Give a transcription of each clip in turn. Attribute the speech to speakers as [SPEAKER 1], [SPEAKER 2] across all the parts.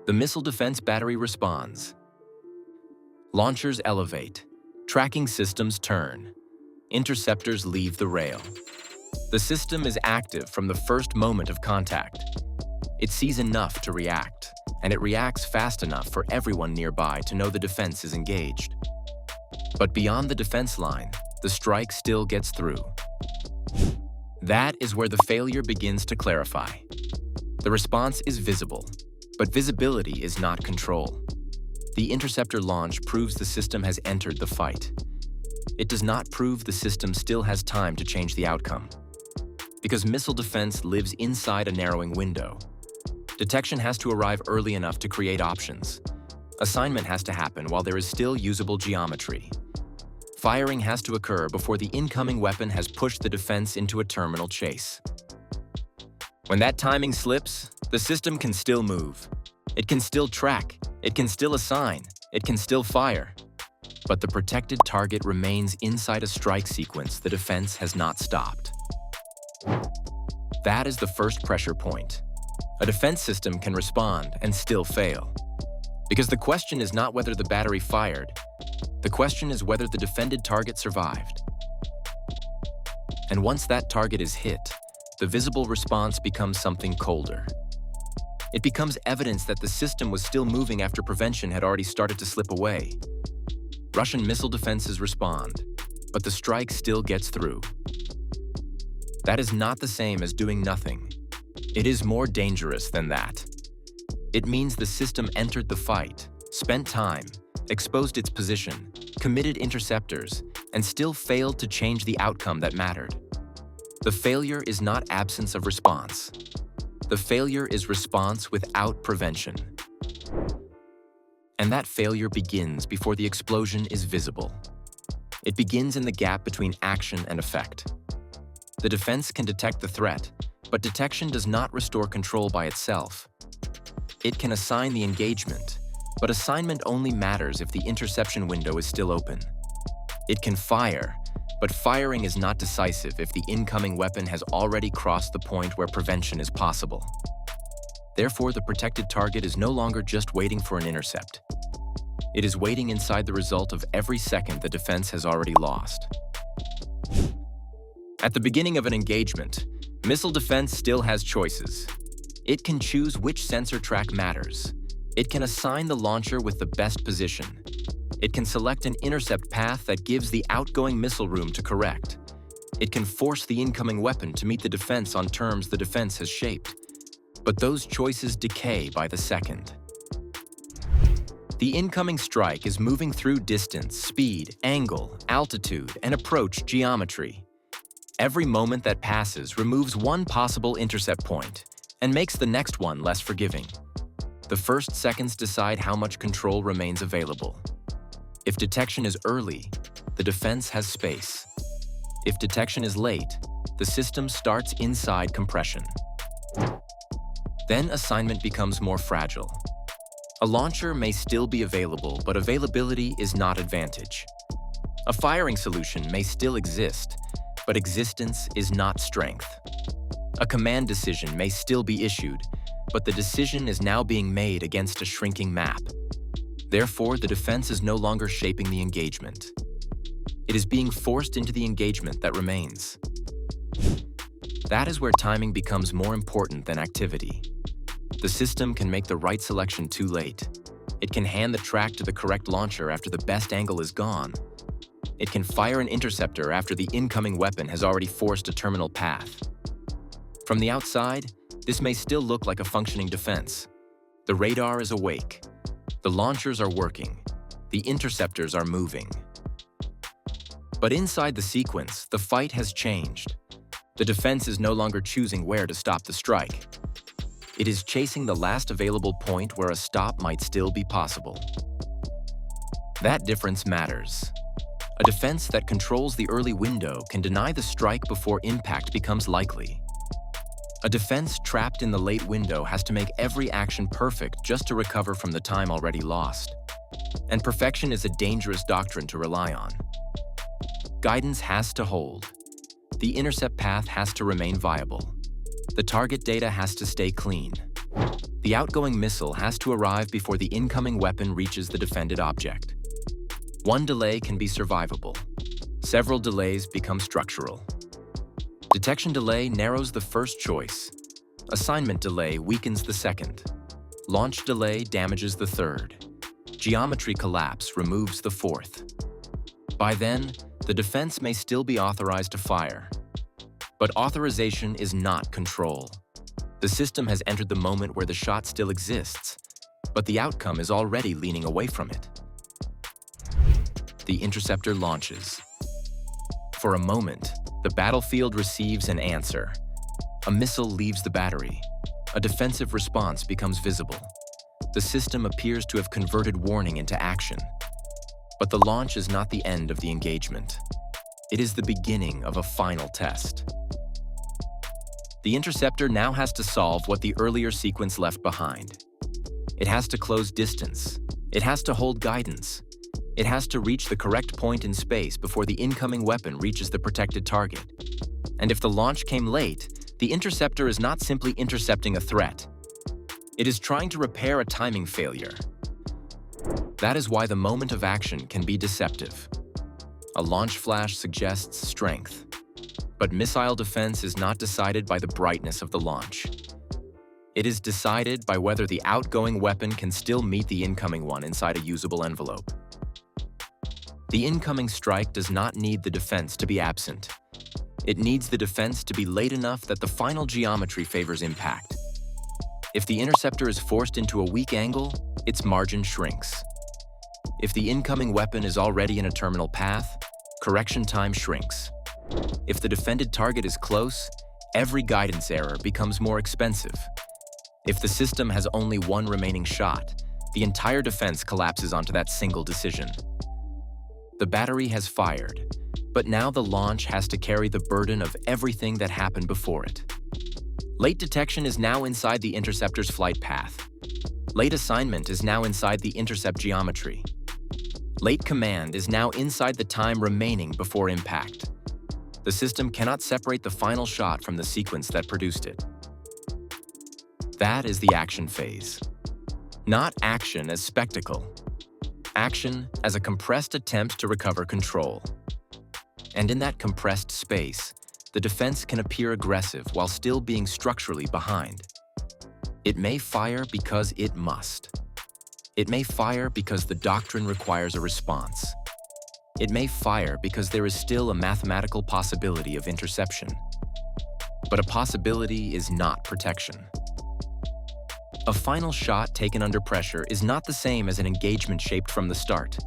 [SPEAKER 1] The missile defense battery responds. Launchers elevate. Tracking systems turn. Interceptors leave the rail. The system is active from the first moment of contact. It sees enough to react, and it reacts fast enough for everyone nearby to know the defense is engaged. But beyond the defense line, the strike still gets through. That is where the failure begins to clarify. The response is visible, but visibility is not control. The interceptor launch proves the system has entered the fight. It does not prove the system still has time to change the outcome. Because missile defense lives inside a narrowing window. Detection has to arrive early enough to create options. Assignment has to happen while there is still usable geometry. Firing has to occur before the incoming weapon has pushed the defense into a terminal chase. When that timing slips, the system can still move. It can still track, it can still assign, it can still fire. But the protected target remains inside a strike sequence the defense has not stopped. That is the first pressure point. A defense system can respond and still fail. Because the question is not whether the battery fired, the question is whether the defended target survived. And once that target is hit, the visible response becomes something colder. It becomes evidence that the system was still moving after prevention had already started to slip away. Russian missile defenses respond, but the strike still gets through. That is not the same as doing nothing. It is more dangerous than that. It means the system entered the fight, spent time, exposed its position, committed interceptors, and still failed to change the outcome that mattered. The failure is not absence of response. The failure is response without prevention. And that failure begins before the explosion is visible. It begins in the gap between action and effect. The defense can detect the threat, but detection does not restore control by itself. It can assign the engagement, but assignment only matters if the interception window is still open. It can fire, but firing is not decisive if the incoming weapon has already crossed the point where prevention is possible. Therefore, the protected target is no longer just waiting for an intercept. It is waiting inside the result of every second the defense has already lost. At the beginning of an engagement, missile defense still has choices. It can choose which sensor track matters. It can assign the launcher with the best position. It can select an intercept path that gives the outgoing missile room to correct. It can force the incoming weapon to meet the defense on terms the defense has shaped. But those choices decay by the second. The incoming strike is moving through distance, speed, angle, altitude, and approach geometry. Every moment that passes removes one possible intercept point and makes the next one less forgiving. The first seconds decide how much control remains available. If detection is early, the defense has space. If detection is late, the system starts inside compression. Then assignment becomes more fragile. A launcher may still be available, but availability is not advantage. A firing solution may still exist, but existence is not strength. A command decision may still be issued, but the decision is now being made against a shrinking map. Therefore, the defense is no longer shaping the engagement. It is being forced into the engagement that remains. That is where timing becomes more important than activity. The system can make the right selection too late. It can hand the track to the correct launcher after the best angle is gone. It can fire an interceptor after the incoming weapon has already forced a terminal path. From the outside, this may still look like a functioning defense. The radar is awake. The launchers are working. The interceptors are moving. But inside the sequence, the fight has changed. The defense is no longer choosing where to stop the strike. It is chasing the last available point where a stop might still be possible. That difference matters. A defense that controls the early window can deny the strike before impact becomes likely. A defense trapped in the late window has to make every action perfect just to recover from the time already lost. And perfection is a dangerous doctrine to rely on. Guidance has to hold. The intercept path has to remain viable. The target data has to stay clean. The outgoing missile has to arrive before the incoming weapon reaches the defended object. One delay can be survivable. Several delays become structural. Detection delay narrows the first choice. Assignment delay weakens the second. Launch delay damages the third. Geometry collapse removes the fourth. By then, the defense may still be authorized to fire. But authorization is not control. The system has entered the moment where the shot still exists, but the outcome is already leaning away from it. The interceptor launches. For a moment, the battlefield receives an answer. A missile leaves the battery. A defensive response becomes visible. The system appears to have converted warning into action. But the launch is not the end of the engagement. It is the beginning of a final test. The interceptor now has to solve what the earlier sequence left behind. It has to close distance. It has to hold guidance. It has to reach the correct point in space before the incoming weapon reaches the protected target. And if the launch came late, the interceptor is not simply intercepting a threat. It is trying to repair a timing failure. That is why the moment of action can be deceptive. A launch flash suggests strength. But missile defense is not decided by the brightness of the launch. It is decided by whether the outgoing weapon can still meet the incoming one inside a usable envelope. The incoming strike does not need the defense to be absent. It needs the defense to be late enough that the final geometry favors impact. If the interceptor is forced into a weak angle, its margin shrinks. If the incoming weapon is already in a terminal path, correction time shrinks. If the defended target is close, every guidance error becomes more expensive. If the system has only one remaining shot, the entire defense collapses onto that single decision. The battery has fired, but now the launch has to carry the burden of everything that happened before it. Late detection is now inside the interceptor's flight path. Late assignment is now inside the intercept geometry. Late command is now inside the time remaining before impact. The system cannot separate the final shot from the sequence that produced it. That is the action phase. Not action as spectacle. Action as a compressed attempt to recover control. And in that compressed space, the defense can appear aggressive while still being structurally behind. It may fire because it must. It may fire because the doctrine requires a response. It may fire because there is still a mathematical possibility of interception. But a possibility is not protection. A final shot taken under pressure is not the same as an engagement shaped from the start.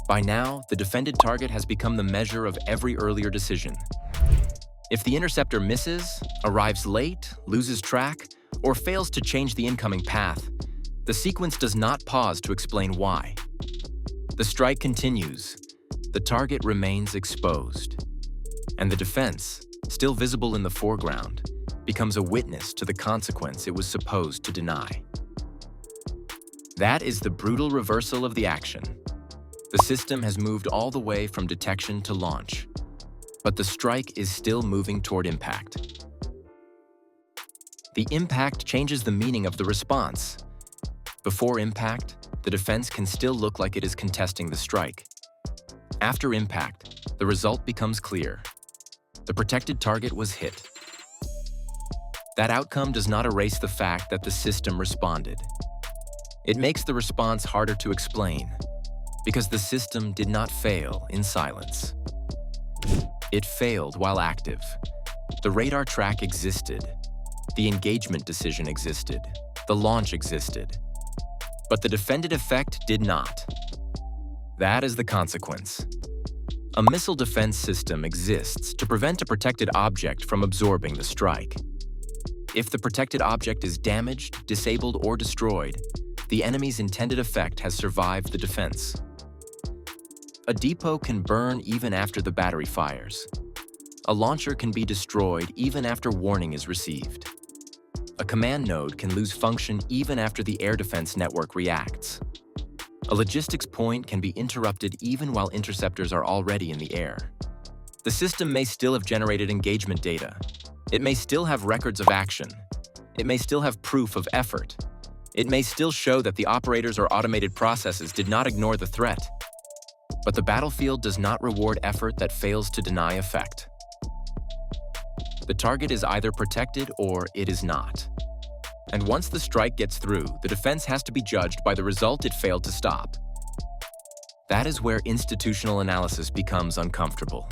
[SPEAKER 1] By now, the defended target has become the measure of every earlier decision. If the interceptor misses, arrives late, loses track, or fails to change the incoming path, the sequence does not pause to explain why. The strike continues. The target remains exposed. And the defense, still visible in the foreground, becomes a witness to the consequence it was supposed to deny. That is the brutal reversal of the action. The system has moved all the way from detection to launch, but the strike is still moving toward impact. The impact changes the meaning of the response. Before impact, the defense can still look like it is contesting the strike. After impact, the result becomes clear. The protected target was hit. That outcome does not erase the fact that the system responded. It makes the response harder to explain, because the system did not fail in silence. It failed while active. The radar track existed. The engagement decision existed. The launch existed. But the defended effect did not. That is the consequence. A missile defense system exists to prevent a protected object from absorbing the strike. If the protected object is damaged, disabled, or destroyed, the enemy's intended effect has survived the defense. A depot can burn even after the battery fires. A launcher can be destroyed even after warning is received. A command node can lose function even after the air defense network reacts. A logistics point can be interrupted even while interceptors are already in the air. The system may still have generated engagement data. It may still have records of action. It may still have proof of effort. It may still show that the operators or automated processes did not ignore the threat. But the battlefield does not reward effort that fails to deny effect. The target is either protected or it is not. And once the strike gets through, the defense has to be judged by the result it failed to stop. That is where institutional analysis becomes uncomfortable.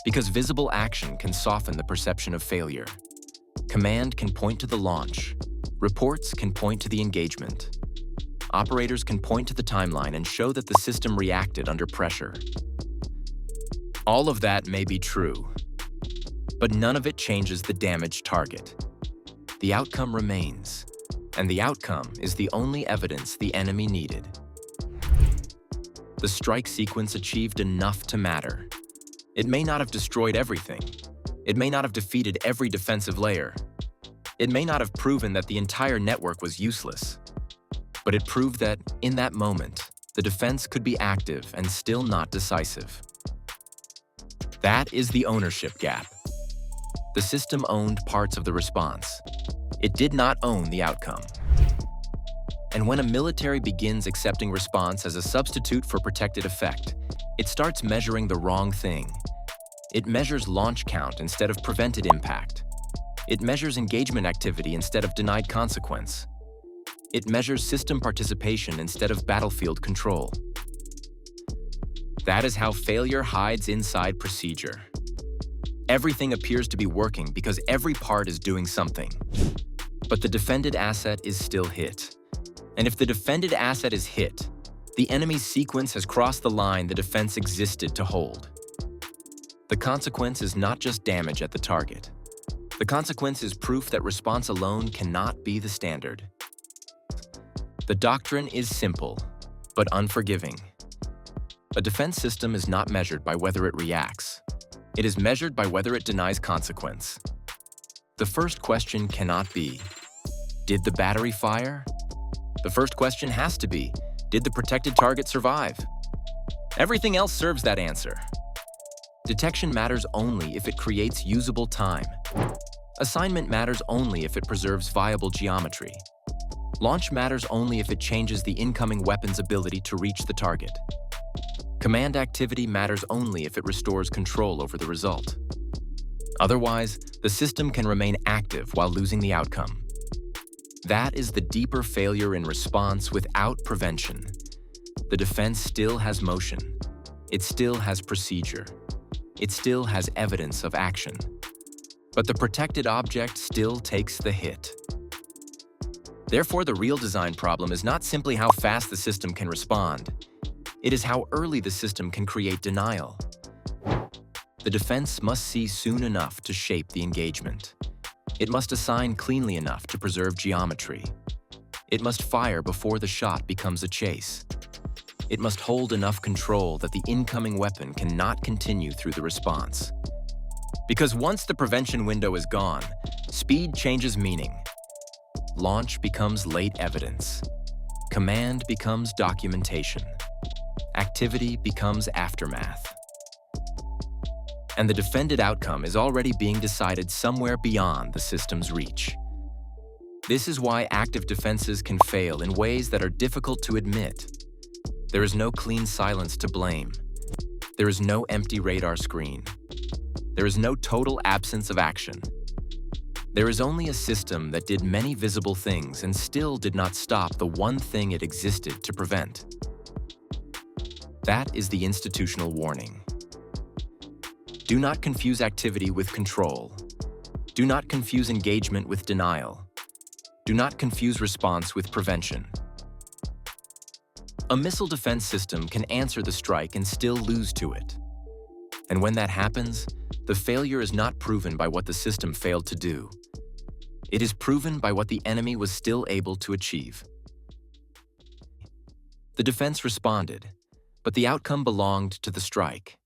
[SPEAKER 1] Because visible action can soften the perception of failure. Command can point to the launch. Reports can point to the engagement. Operators can point to the timeline and show that the system reacted under pressure. All of that may be true, but none of it changes the damaged target. The outcome remains, and the outcome is the only evidence the enemy needed. The strike sequence achieved enough to matter. It may not have destroyed everything. It may not have defeated every defensive layer. It may not have proven that the entire network was useless. But it proved that, in that moment, the defense could be active and still not decisive. That is the ownership gap. The system owned parts of the response. It did not own the outcome. And when a military begins accepting response as a substitute for protected effect, it starts measuring the wrong thing. It measures launch count instead of prevented impact. It measures engagement activity instead of denied consequence. It measures system participation instead of battlefield control. That is how failure hides inside procedure. Everything appears to be working because every part is doing something. But the defended asset is still hit. And if the defended asset is hit, the enemy's sequence has crossed the line the defense existed to hold. The consequence is not just damage at the target. The consequence is proof that response alone cannot be the standard. The doctrine is simple, but unforgiving. A defense system is not measured by whether it reacts. It is measured by whether it denies consequence. The first question cannot be, did the battery fire? The first question has to be, did the protected target survive? Everything else serves that answer. Detection matters only if it creates usable time. Assignment matters only if it preserves viable geometry. Launch matters only if it changes the incoming weapon's ability to reach the target. Command activity matters only if it restores control over the result. Otherwise, the system can remain active while losing the outcome. That is the deeper failure in response without prevention. The defense still has motion. It still has procedure. It still has evidence of action. But the protected object still takes the hit. Therefore, the real design problem is not simply how fast the system can respond. It is how early the system can create denial. The defense must see soon enough to shape the engagement. It must assign cleanly enough to preserve geometry. It must fire before the shot becomes a chase. It must hold enough control that the incoming weapon cannot continue through the response. Because once the prevention window is gone, speed changes meaning. Launch becomes late evidence. Command becomes documentation. Activity becomes aftermath. And the defended outcome is already being decided somewhere beyond the system's reach. This is why active defenses can fail in ways that are difficult to admit. There is no clean silence to blame. There is no empty radar screen. There is no total absence of action. There is only a system that did many visible things and still did not stop the one thing it existed to prevent. That is the institutional warning. Do not confuse activity with control. Do not confuse engagement with denial. Do not confuse response with prevention. A missile defense system can answer the strike and still lose to it. And when that happens, the failure is not proven by what the system failed to do. It is proven by what the enemy was still able to achieve. The defense responded, but the outcome belonged to the strike.